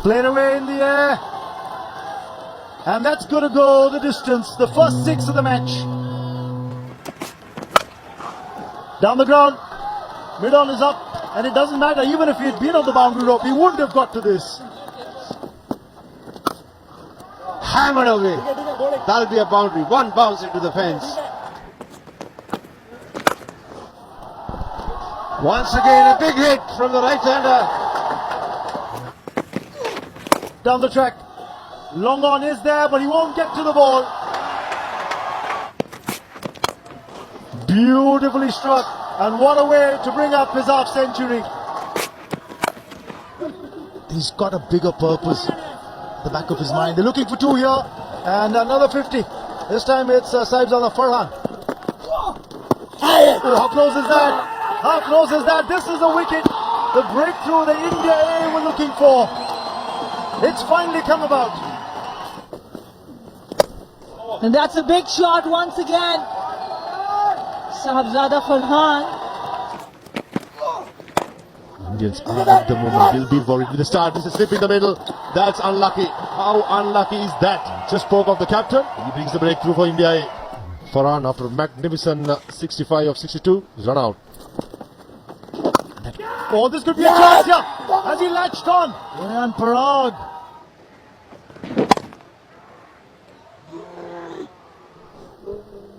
Played away in the air. And that's going to go the distance. The first 6 of the match. Down the ground. Mid-on is up. And it doesn't matter. Even if he had been on the boundary rope, he wouldn't have got to this. Hammered away. That'll be a boundary. One bounce into the fence. Once again, a big hit from the right-hander. Down the track. Long on is there, but he won't get to the ball. Beautifully struck. And what a way to bring up his half century. He's got a bigger purpose at the back of his mind. They're looking for 2 here. And another 50. This time it's Saibzada Farhan. Oh, how close is that? How close is that? This is a wicket. The breakthrough the India A were looking for. It's finally come about. And that's a big shot once again. Saibzada Farhan. Indians are at the moment will be worried with the start. This is slip in the middle. That's unlucky. How unlucky is that? Just spoke of the captain. He brings the breakthrough for India A. Farhan, after a magnificent 65 of 62, is run out. Oh, this could be a chance here. As he latched on. And Parag.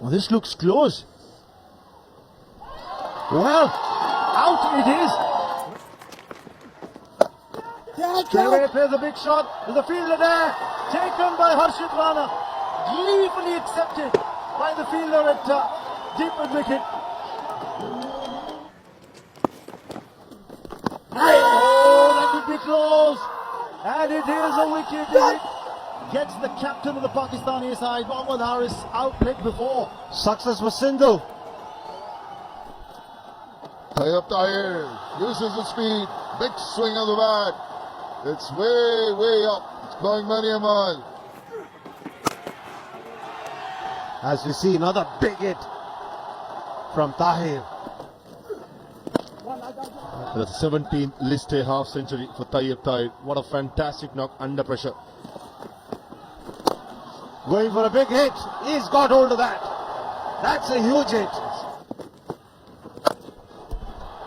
Oh, this looks close. Well, out it is. Straight away plays a big shot. There's a fielder there. Taken by Harshit Rana. Gleefully accepted by the fielder at deep wicket. Oh, that could be close. And it is a wicket. It gets the captain of the Pakistani side, Mohammad Haris, out leg before. Success for Sindhu. Tayyab Tahir uses the speed. Big swing of the bat. It's way up. It's going many a mile. As we see another big hit from Tahir. The 17th list A half century for Tayyab Tahir. What a fantastic knock under pressure. Going for a big hit. He's got hold of that. That's a huge hit.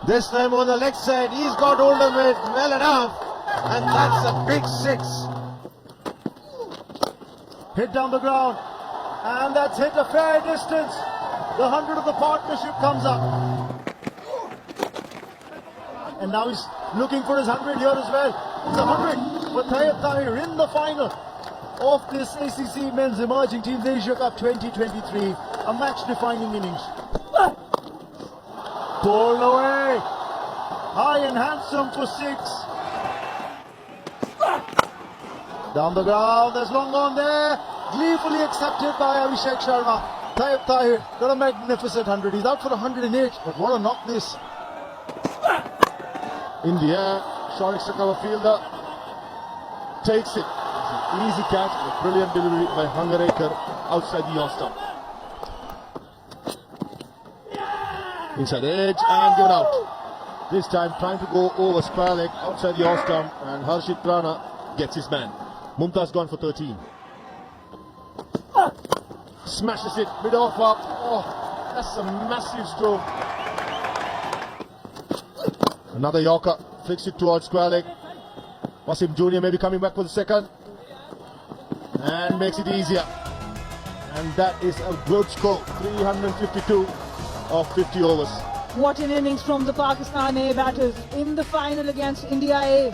This time on the leg side, he's got hold of it well enough. And that's a big 6. Hit down the ground. And that's hit a fair distance. The 100 of the partnership comes up. And now he's looking for his 100 here as well. It's a 100 for Tayyab Tahir in the final of this ACC Men's Emerging Teams Asia Cup 2023. A match-defining innings. Pulled away. High and handsome for 6. Down the ground, there's long on there. Gleefully accepted by Abhishek Sharma. Tayyab Tahir got a magnificent 100. He's out for 108, but what a knock this. In the air, short extra cover fielder takes it. Easy catch, a brilliant delivery by Hangarekar outside the off stump. Inside edge and given out. This time trying to go over square leg outside the off stump, and Harshit Rana gets his man. Mumtaz gone for 13. Smashes it mid off up. Oh, that's a massive stroke. Another Yorker flicks it towards square leg. Wasim Jr. maybe coming back for the second. And makes it easier. And that is a good score. 352 of 50 overs. What an innings from the Pakistan A batters in the final against India A.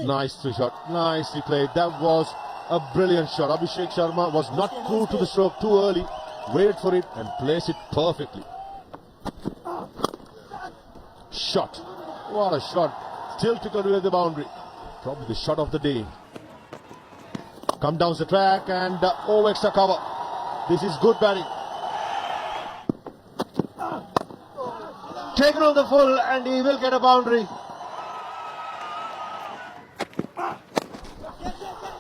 Nice free shot. Nicely played. That was a brilliant shot. Abhishek Sharma was not true to the stroke too early. Waited for it and placed it perfectly. Shot. What a shot. Still tickled with the boundary. Probably the shot of the day. Come down the track and over extra cover. This is good batting. Taken on the full and he will get a boundary.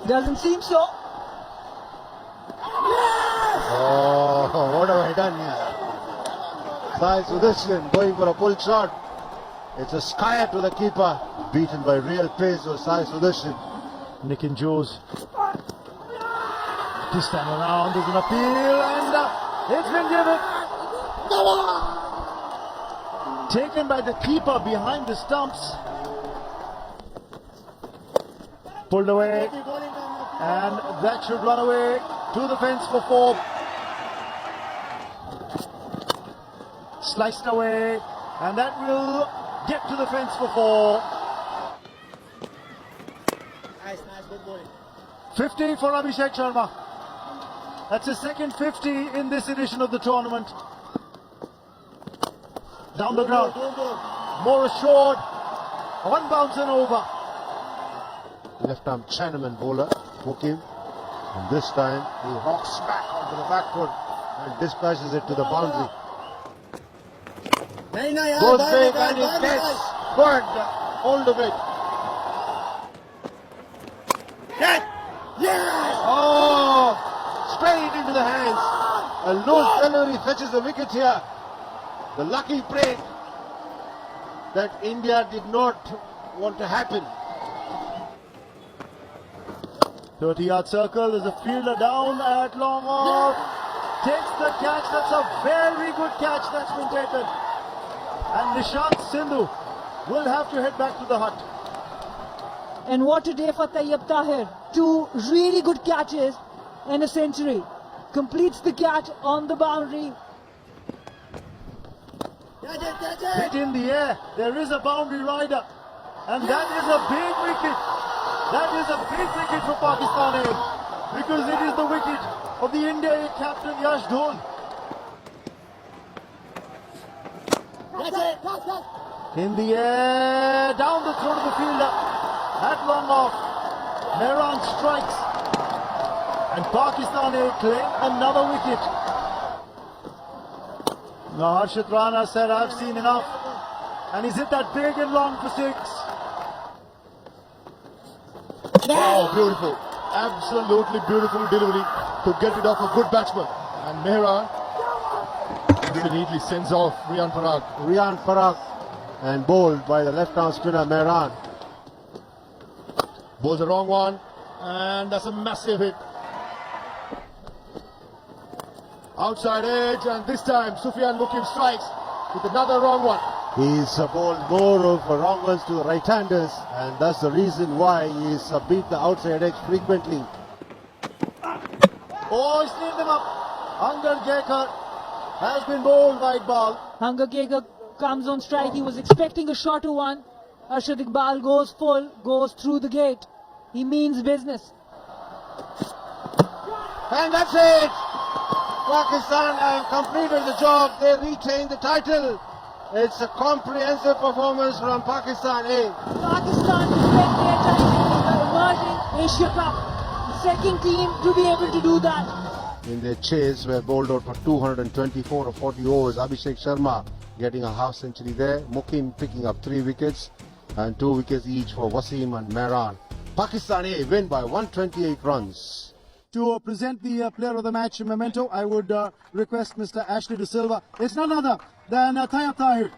Doesn't seem so. Oh, what have I done here? Sai Sudarshan going for a full shot. It's a skyer to the keeper. Beaten by real pace or Sai Sudarshan. Nick and Joes. This time around is an appeal and it's been given. Taken by the keeper behind the stumps. Pulled away. And that should run away to the fence for 4. Sliced away. And that will get to the fence for 4. Nice, good bowling. 50 for Abhishek Sharma. That's his second 50 in this edition of the tournament. Down the ground. More assured. One bounce and over. Left arm Chinaman bowler. Mukim. And this time he rocks back onto the back foot and dispatches it to the boundary. Goes big and he gets good hold of it. Yes! Oh! Straight into the hands. A loose delivery fetches the wicket here. The lucky break that India did not want to happen. 30-yard circle. There's a fielder down at long off. Takes the catch. That's a very good catch that's been taken. And Nishant Sindhu will have to head back to the hut. And what a day for Tayyab Tahir. 2 really good catches and a century. Completes the catch on the boundary. Hit in the air. There is a boundary rider. And that is a big wicket. That is a big wicket for Pakistan A. Because it is the wicket of the India A captain Yash Dhol. In the air. Down the throat of the fielder. At long off. Mehran strikes. And Pakistan A claim another wicket. Now Harshit Rana said, I've seen enough. And he's hit that big and long for 6. Oh, beautiful. Absolutely beautiful delivery to get it off a good batsman. And Mehra neatly sends off Riyan Parag and bowled by the left arm spinner Mehran. Bowls the wrong one and that's a massive hit. Outside edge and this time Sufyan Mukim strikes with another wrong one. He's bowled more of wrong ones to the right-handers and that's the reason why he's beat the outside edge frequently. Oh, he's cleaned them up. Angar Gekar has been bowled wide ball. Hunger Gager comes on strike. He was expecting a shorter one. Arshad Iqbal goes full, goes through the gate. He means business. And that's it! Pakistan have completed the job. They retained the title. It's a comprehensive performance from Pakistan A. Pakistan defend their title in the emerging Asia Cup. The second team to be able to do that. In their chase were bowled out for 224 or 40 overs. Abhishek Sharma getting a half century there. Mukim picking up 3 wickets and 2 wickets each for Wasim and Mehran. Pakistan A win by 128 runs. To present the player of the match memento, I would request Mr. Ashley De Silva. It's none other than Tayyab Tahir.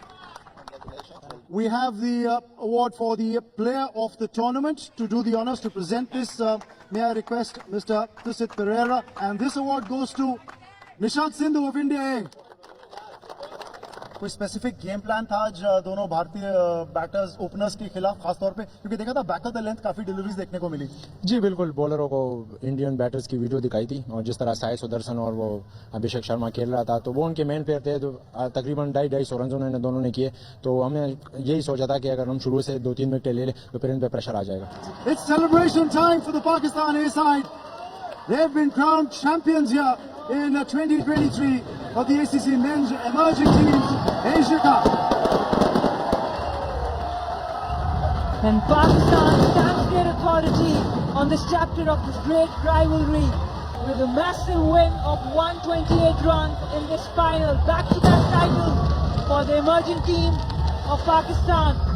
We have the award for the player of the tournament. To do the honors to present this, may I request Mr. Tusit Pereira. And this award goes to Nishant Sindhu of India A. कोई specific game plan था आज दोनों भारतीय batters openers के खिलाफ खास तौर पे क्योंकि देखा था बैक ऑफ द लेंथ काफी डिलीवरीज देखने को मिली जी बिल्कुल बॉलरों को इंडियन बैटर्स की वीडियो दिखाई थी और जिस तरह साई सुदर्शन और वो अभिषेक शर्मा खेल रहा था तो वो उनके मेन प्लेयर थे तो तकरीबन 250 रन उन्होंने दोनों ने किए तो हमने यही सोचा था कि अगर हम शुरू से 2-3 विकेट ले लें तो फिर इन पे प्रेशर आ जाएगा It's celebration time for the Pakistan A side. They've been crowned champions here in 2023 of the ACC Men's Emerging Teams Asia Cup. And Pakistan stamps their authority on this chapter of this great rivalry with a massive win of 128 runs in this final. Back-to-back titles for the emerging team of Pakistan.